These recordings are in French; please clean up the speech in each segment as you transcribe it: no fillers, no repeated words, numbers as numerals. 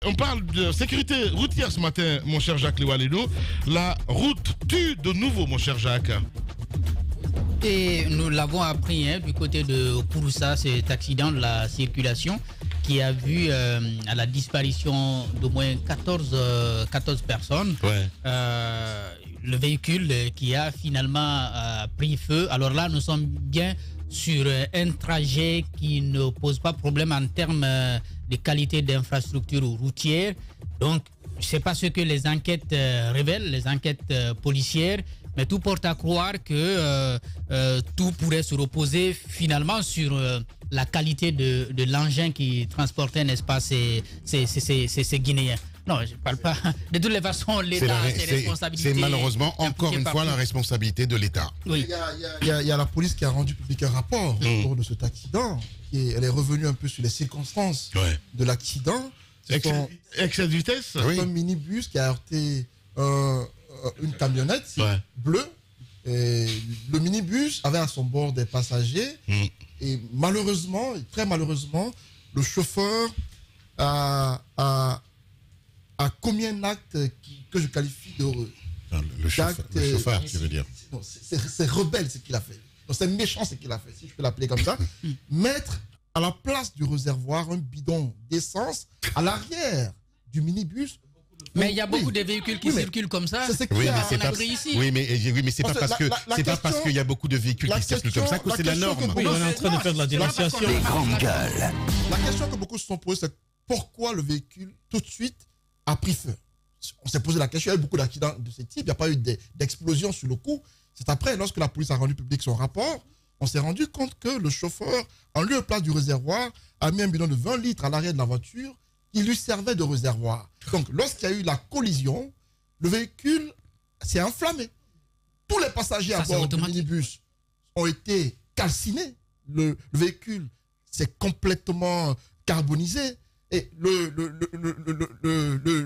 on parle de sécurité routière ce matin, mon cher Jacques Lewaleno. La route tue de nouveau, mon cher Jacques. Et nous l'avons appris du côté de Kouroussa, cet accident de la circulation qui a vu à la disparition d'au moins 14 personnes. Ouais. Le véhicule qui a finalement pris feu. Alors là, nous sommes bien sur un trajet qui ne pose pas problème en termes de qualité d'infrastructure routière. Donc, c'est pas ce que les enquêtes révèlent, les enquêtes policières, mais tout porte à croire que tout pourrait se reposer finalement sur la qualité de l'engin qui transportait, n'est-ce pas, ces Guinéens. Non, je ne parle pas. De toutes les façons, l'État a ses responsabilités. C'est malheureusement encore une fois la responsabilité de l'État. Oui. Il y a la police qui a rendu public un rapport autour de cet accident. Et elle est revenue un peu sur les circonstances de l'accident. Excès de vitesse. C'est un minibus qui a heurté une camionnette bleue. Et le minibus avait à son bord des passagers. Et malheureusement, très malheureusement, le chauffeur a commis un acte que je qualifie de... Le chauffeur, tu veux dire. C'est rebelle ce qu'il a fait. C'est méchant ce qu'il a fait, si je peux l'appeler comme ça. Mettre à la place du réservoir un bidon d'essence à l'arrière du minibus. Mais il y a beaucoup de véhicules qui circulent comme ça. Oui, mais c'est pas parce qu'il y a beaucoup de véhicules qui circulent comme ça que c'est la norme. Oui, on est en train de faire de la dénonciation. Les grandes gueules. La question que beaucoup se sont posées, c'est pourquoi le véhicule tout de suite a pris feu. On s'est posé la question, il y a eu beaucoup d'accidents de ce type, il n'y a pas eu d'explosion sur le coup. C'est après, lorsque la police a rendu public son rapport, on s'est rendu compte que le chauffeur, en lieu et place du réservoir, a mis un bidon de 20 litres à l'arrière de la voiture qui lui servait de réservoir. Donc, lorsqu'il y a eu la collision, le véhicule s'est enflammé. Tous les passagers à bord du minibus ont été calcinés. Le véhicule s'est complètement carbonisé. Et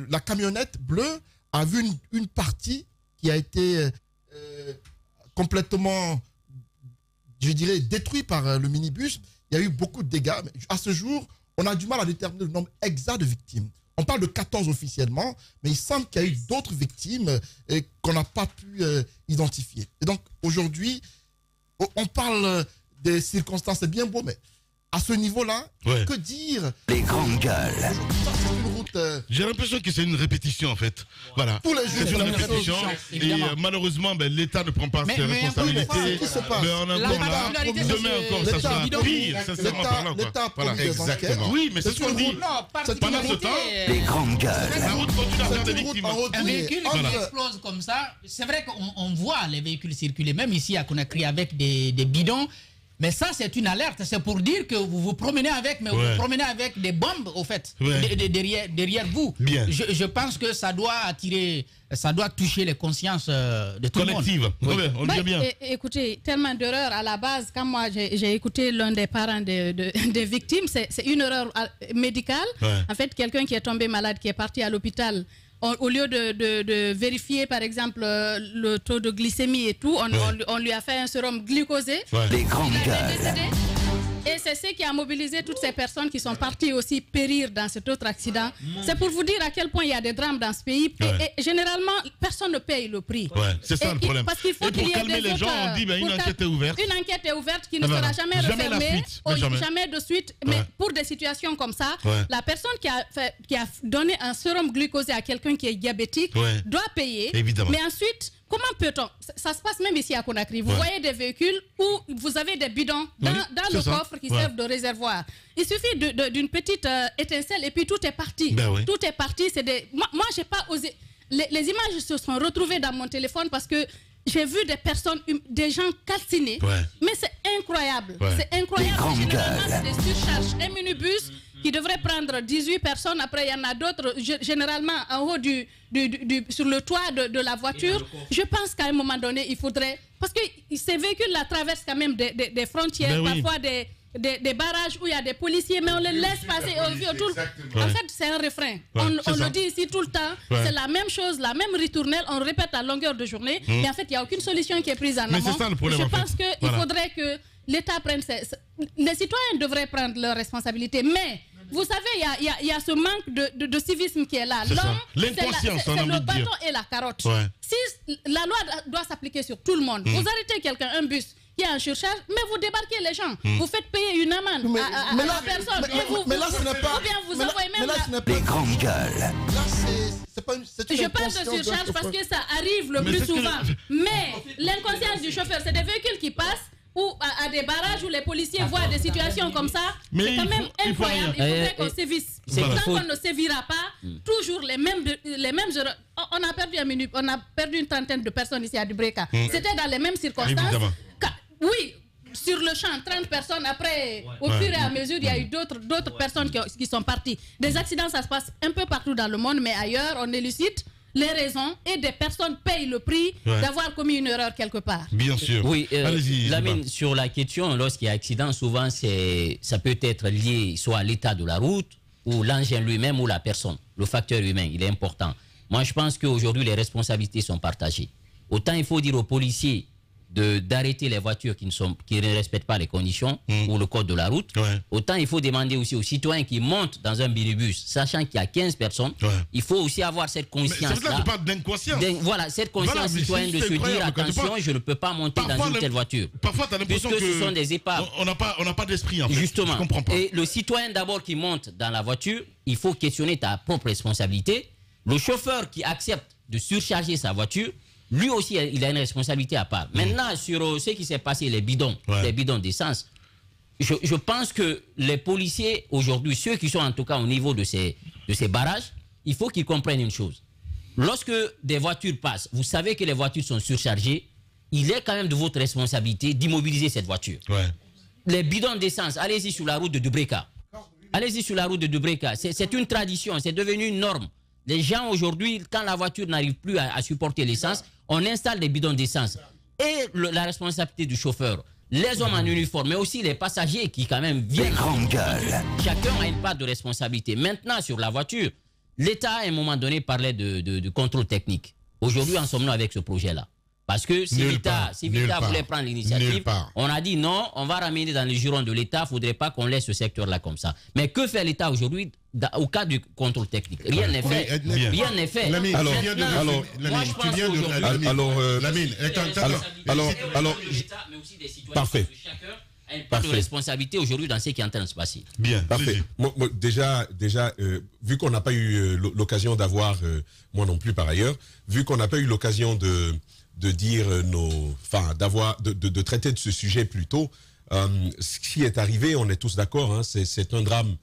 la camionnette bleue a vu une partie qui a été complètement, je dirais, détruite par le minibus. Il y a eu beaucoup de dégâts. Mais à ce jour, on a du mal à déterminer le nombre exact de victimes. On parle de 14 officiellement, mais il semble qu'il y a eu d'autres victimes qu'on n'a pas pu identifier. Et donc, aujourd'hui, on parle des circonstances, c'est bien beau, mais à ce niveau-là, que dire? Les grandes gueules. J'ai l'impression que c'est une répétition en fait. Voilà. C'est une répétition. Et malheureusement, l'État ne prend pas ses responsabilités. Mais on est encore là. Demain encore, ça sera pire, sincèrement parlant. Voilà, exactement. Oui, mais c'est ce qu'on dit. Pendant ce temps, les grandes gueules. La route continue à faire des victimes. Un véhicule qui explose comme ça, c'est vrai qu'on voit les véhicules circuler, même ici à Conakry avec des bidons. Mais ça, c'est une alerte. C'est pour dire que vous vous promenez avec, mais vous vous promenez avec des bombes, au fait, derrière vous. Bien. Je pense que ça doit attirer, ça doit toucher les consciences de tout le monde. Collective. On le dit bien. Écoutez, tellement d'erreurs à la base. Quand moi, j'ai écouté l'un des parents des victimes, c'est une erreur médicale. En fait, quelqu'un qui est tombé malade, qui est parti à l'hôpital, au lieu de vérifier, par exemple, le taux de glycémie et tout, on lui a fait un sérum glucosé. Les grandes gueules. Et c'est ce qui a mobilisé toutes ces personnes qui sont parties aussi périr dans cet autre accident. C'est pour vous dire à quel point il y a des drames dans ce pays. Et généralement, personne ne paye le prix. C'est ça le problème. Parce qu'il faut et pour calmer les gens, on dit une enquête est ouverte. Une enquête est ouverte qui ne sera jamais refermée. Jamais de suite. Mais pour des situations comme ça, la personne qui a donné un sérum glucosé à quelqu'un qui est diabétique doit payer. Évidemment. Mais ensuite, comment peut-on? Ça se passe même ici à Conakry. Vous voyez des véhicules où vous avez des bidons dans le coffre qui servent de réservoir. Il suffit d'une petite étincelle et puis tout est parti. Tout est parti. Moi, j'ai pas osé. Les images se sont retrouvées dans mon téléphone parce que j'ai vu des personnes, des gens calcinés. Mais c'est incroyable. C'est incroyable. Généralement, c'est des surcharges. Un minibus qui devrait prendre 18 personnes. Après, il y en a d'autres, généralement en haut sur le toit de la voiture. Je pense qu'à un moment donné, il faudrait... Parce que ces véhicules-là traversent quand même des frontières, parfois des barrages où il y a des policiers, mais on les laisse passer au vieux. En fait, c'est un refrain. On le dit ici tout le temps. C'est la même chose, la même ritournelle. On répète à longueur de journée. Mais en fait, il n'y a aucune solution qui est prise en amont. C'est ça le problème. Je pense qu'il faudrait que l'État prenne... Les citoyens devraient prendre leurs responsabilités, mais vous savez, il y a ce manque de civisme qui est là. L'inconscience, c'est le bâton et la carotte. Ouais. Si la loi doit s'appliquer sur tout le monde, vous arrêtez quelqu'un, un bus qui est en surcharge, mais vous débarquez les gens. Vous faites payer une amende à la personne. Mais là, ce n'est pas... Ou bien vous envoyez même les grandes gueules. Là, je parle de surcharge parce que ça arrive le plus souvent. Mais l'inconscience du chauffeur, c'est des véhicules qui passent ou à des barrages où les policiers voient des situations comme ça. C'est quand même incroyable. Il faudrait qu'on sévisse. Tant qu'on ne sévira pas, toujours les mêmes erreurs. On a perdu une trentaine de personnes ici à Dubreka. C'était dans les mêmes circonstances. Oui, sur le champ, 30 personnes. Après, au fur et à mesure, il y a eu d'autres personnes qui sont parties. Des accidents, ça se passe un peu partout dans le monde, mais ailleurs, on élucide les raisons et des personnes payent le prix d'avoir commis une erreur quelque part. Bien sûr. Oui, Lamine, sur la question, lorsqu'il y a accident, souvent, ça peut être lié soit à l'état de la route, ou l'engin lui-même, ou la personne. Le facteur humain, il est important. Moi, je pense qu'aujourd'hui, les responsabilités sont partagées. Autant il faut dire aux policiers d'arrêter les voitures qui ne respectent pas les conditions ou le code de la route. Autant il faut demander aussi aux citoyens qui montent dans un minibus, sachant qu'il y a 15 personnes, il faut aussi avoir cette conscience-là. C'est là que je parle d'inconscience. Voilà, cette conscience citoyenne de se dire, attention, je ne peux pas monter dans une telle voiture. Parfois, tu as l'impression que ce sont des épaves. On n'a pas d'esprit, en fait. Justement. Je comprends pas. Et le citoyen d'abord qui monte dans la voiture, il faut questionner ta propre responsabilité. Le chauffeur qui accepte de surcharger sa voiture, lui aussi, il a une responsabilité à part. Maintenant, sur ce qui s'est passé, les bidons d'essence, je pense que les policiers, aujourd'hui, ceux qui sont en tout cas au niveau de ces barrages, il faut qu'ils comprennent une chose. Lorsque des voitures passent, vous savez que les voitures sont surchargées, il est quand même de votre responsabilité d'immobiliser cette voiture. Les bidons d'essence, allez-y sur la route de Dubreka. Allez-y sur la route de Dubreka. C'est une tradition, c'est devenu une norme. Les gens aujourd'hui, quand la voiture n'arrive plus à supporter l'essence, on installe des bidons d'essence. Et la responsabilité du chauffeur, les hommes en uniforme, mais aussi les passagers qui quand même viennent. Chacun a une part de responsabilité. Maintenant, sur la voiture, l'État, à un moment donné, parlait de contrôle technique. Aujourd'hui, en sommes-nous avec ce projet-là? Parce que si l'État voulait prendre l'initiative, on a dit non, on va ramener dans les jurons de l'État, il ne faudrait pas qu'on laisse ce secteur-là comme ça. Mais que fait l'État aujourd'hui au cas du contrôle technique? Rien n'est fait. Rien n'est fait. Lamine, parfait. Chacun a une part de responsabilité aujourd'hui dans ce qui est en train de se passer. Bien, parfait. Déjà, vu qu'on n'a pas eu l'occasion d'avoir, moi non plus par ailleurs, vu qu'on n'a pas eu l'occasion de dire de traiter de ce sujet plus tôt, ce qui est arrivé, on est tous d'accord, hein, c'est un drame.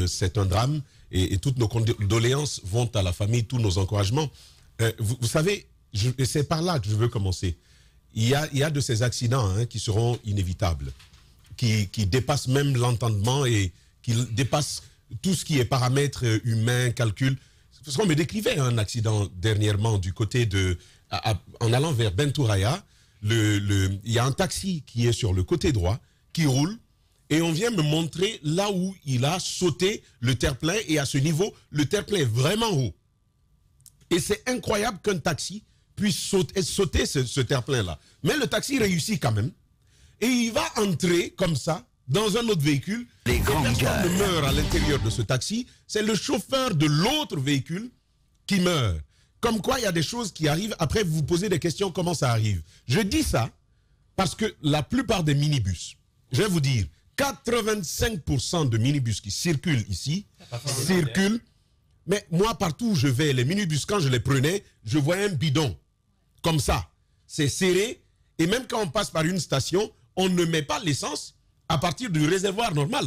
C'est un drame et toutes nos condoléances vont à la famille, tous nos encouragements. Vous savez, c'est par là que je veux commencer. Il y a de ces accidents qui seront inévitables, qui dépassent même l'entendement et qui dépassent tout ce qui est paramètres humains, calculs. Parce qu'on me décrivait un accident dernièrement du côté en allant vers Bentouraya. Il y a un taxi qui est sur le côté droit, qui roule, et on vient me montrer là où il a sauté le terre-plein, et à ce niveau, le terre-plein est vraiment haut. Et c'est incroyable qu'un taxi puisse sauter ce terre-plein-là. Mais le taxi réussit quand même, et il va entrer comme ça dans un autre véhicule. Et personne ne meurt à l'intérieur de ce taxi, c'est le chauffeur de l'autre véhicule qui meurt. Comme quoi, il y a des choses qui arrivent. Après, vous vous posez des questions, comment ça arrive? Je dis ça parce que la plupart des minibus, je vais vous dire, 85% de minibus qui circulent ici, circulent. Mais moi, partout où je vais, les minibus, quand je les prenais, je voyais un bidon. Comme ça. C'est serré. Et même quand on passe par une station, on ne met pas l'essence à partir du réservoir normal.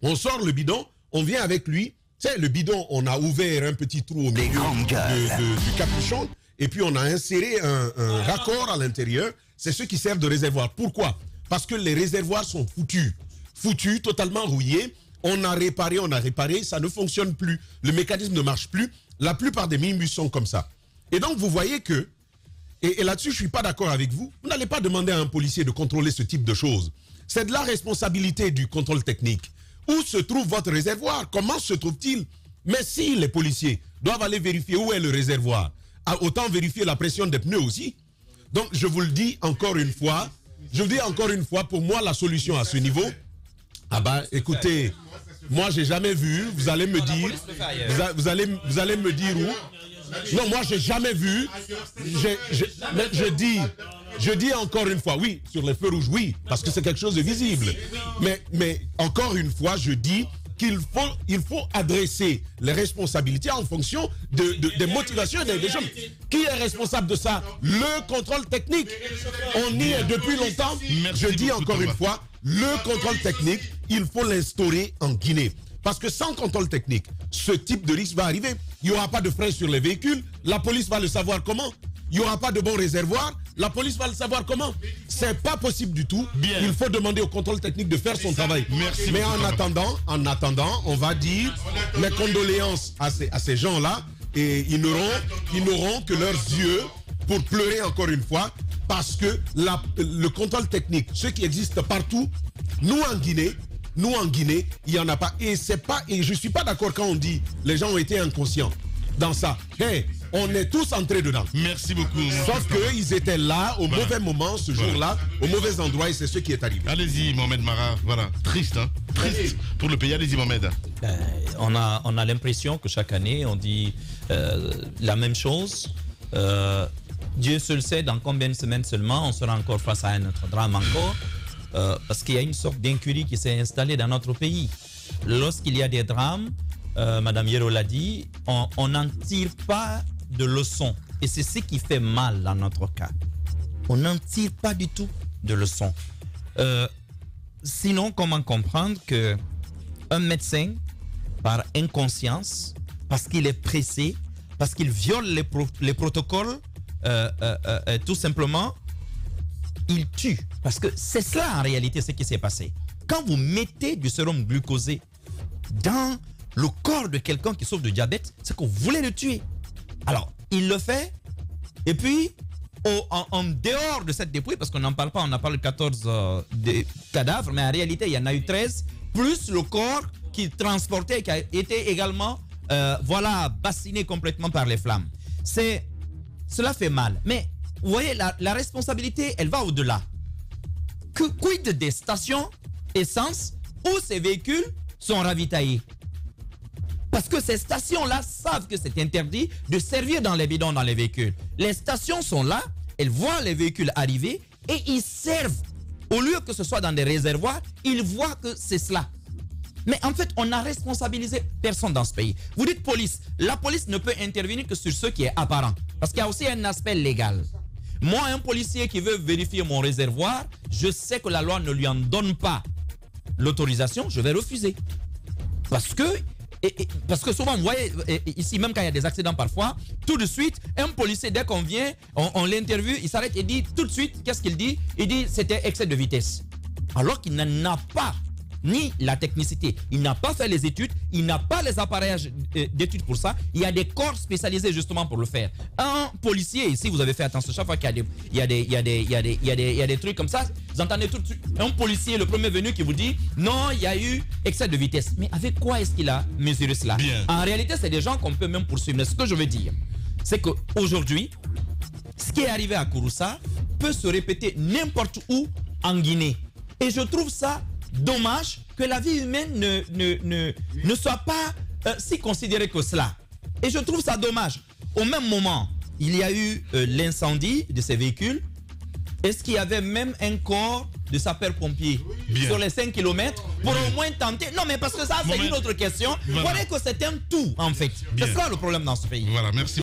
On sort le bidon, on vient avec lui. Tu sais, le bidon, on a ouvert un petit trou au milieu du capuchon et puis on a inséré un raccord à l'intérieur. C'est ce qui sert de réservoir. Pourquoi? Parce que les réservoirs sont foutus, totalement rouillés. On a réparé, ça ne fonctionne plus. Le mécanisme ne marche plus. La plupart des minibus sont comme ça. Et donc, vous voyez que, et là-dessus, je ne suis pas d'accord avec vous, vous n'allez pas demander à un policier de contrôler ce type de choses. C'est de la responsabilité du contrôle technique. Où se trouve votre réservoir? Comment se trouve-t-il? Mais si les policiers doivent aller vérifier où est le réservoir, autant vérifier la pression des pneus aussi. Donc, je vous le dis encore une fois, pour moi, la solution à ce niveau, écoutez, moi, j'ai jamais vu. Vous allez me dire. Vous allez me dire où. Non, moi, j'ai jamais vu. Je dis encore une fois, oui, sur les feux rouges, oui, parce que c'est quelque chose de visible. Mais encore une fois, je dis qu'il faut adresser les responsabilités en fonction des motivations des gens. Qui est responsable de ça? Le contrôle technique. On y est depuis longtemps. Je dis encore une fois, le contrôle technique, il faut l'instaurer en Guinée. Parce que sans contrôle technique, ce type de risque va arriver. Il n'y aura pas de freins sur les véhicules. La police va le savoir comment. Il n'y aura pas de bons réservoirs. La police va le savoir comment. C'est pas possible du tout. Bien. Il faut demander au contrôle technique de faire son travail. Merci. Mais en attendant, on va dire mes condoléances à ces gens-là. Et ils n'auront que leurs yeux pour pleurer encore une fois. Parce que le contrôle technique, ce qui existe partout, nous en Guinée, il n'y en a pas. Et je ne suis pas d'accord quand on dit les gens ont été inconscients dans ça. Hey, on est tous entrés dedans. Merci beaucoup. Sauf qu'ils étaient là au mauvais moment, ce jour-là, au mauvais endroit, et c'est ce qui est arrivé. Allez-y, Mohamed Mara. Voilà. Triste, hein. Triste pour le pays. Allez-y, Mohamed. On a l'impression que chaque année, on dit la même chose. Dieu seul sait dans combien de semaines seulement on sera encore face à un autre drame encore. Parce qu'il y a une sorte d'incurie qui s'est installée dans notre pays. Lorsqu'il y a des drames, Madame Yero l'a dit, on n'en tire pas de leçons. Et c'est ce qui fait mal dans notre cas. On n'en tire pas du tout de leçons. Sinon, comment comprendre qu'un médecin, par inconscience, parce qu'il est pressé, parce qu'il viole les protocoles, tout simplement, il tue. Parce que c'est cela en réalité ce qui s'est passé. Quand vous mettez du sérum glucosé dans le corps de quelqu'un qui souffre de diabète, c'est que vous voulez le tuer. Alors, il le fait. Et puis, en dehors de cette dépouille, parce qu'on n'en parle pas, on en parle 14 des cadavres, mais en réalité, il y en a eu 13, plus le corps qui transportait, qui a été également bassiné complètement par les flammes. Cela fait mal. Mais vous voyez, la responsabilité, elle va au-delà. Quid des stations essence où ces véhicules sont ravitaillés? Parce que ces stations-là savent que c'est interdit de servir dans les bidons dans les véhicules. Les stations sont là, elles voient les véhicules arriver et ils servent. Au lieu que ce soit dans des réservoirs, ils voient que c'est cela. Mais en fait, on n'a responsabilisé personne dans ce pays. Vous dites police. La police ne peut intervenir que sur ce qui est apparent. Parce qu'il y a aussi un aspect légal. Moi, un policier qui veut vérifier mon réservoir, je sais que la loi ne lui en donne pas l'autorisation, je vais refuser. Parce que souvent, vous voyez, ici même quand il y a des accidents parfois, tout de suite, un policier, dès qu'on vient, on l'interviewe, il s'arrête et dit tout de suite, qu'est-ce qu'il dit? Il dit c'était excès de vitesse. Alors qu'il n'en a pas ni la technicité, il n'a pas fait les études, il n'a pas les appareillages d'études pour ça. Il y a des corps spécialisés justement pour le faire. Un policier, ici vous avez fait attention, chaque fois qu'il y a des trucs comme ça, vous entendez tout de suite un policier, le premier venu qui vous dit non, il y a eu excès de vitesse. Mais avec quoi est-ce qu'il a mesuré cela? Bien. En réalité, c'est des gens qu'on peut même poursuivre. Mais ce que je veux dire, c'est qu'aujourd'hui, ce qui est arrivé à Kouroussa peut se répéter n'importe où en Guinée. Et je trouve ça dommage que la vie humaine ne soit pas si considérée que cela. Et je trouve ça dommage. Au même moment, il y a eu l'incendie de ces véhicules. Est-ce qu'il y avait même un corps de sapeurs-pompiers sur les 5 km pour au moins tenter? Non, mais parce que ça, c'est une autre question. Vous voyez que c'est un tout, en fait. C'est ça le problème dans ce pays. Voilà, merci.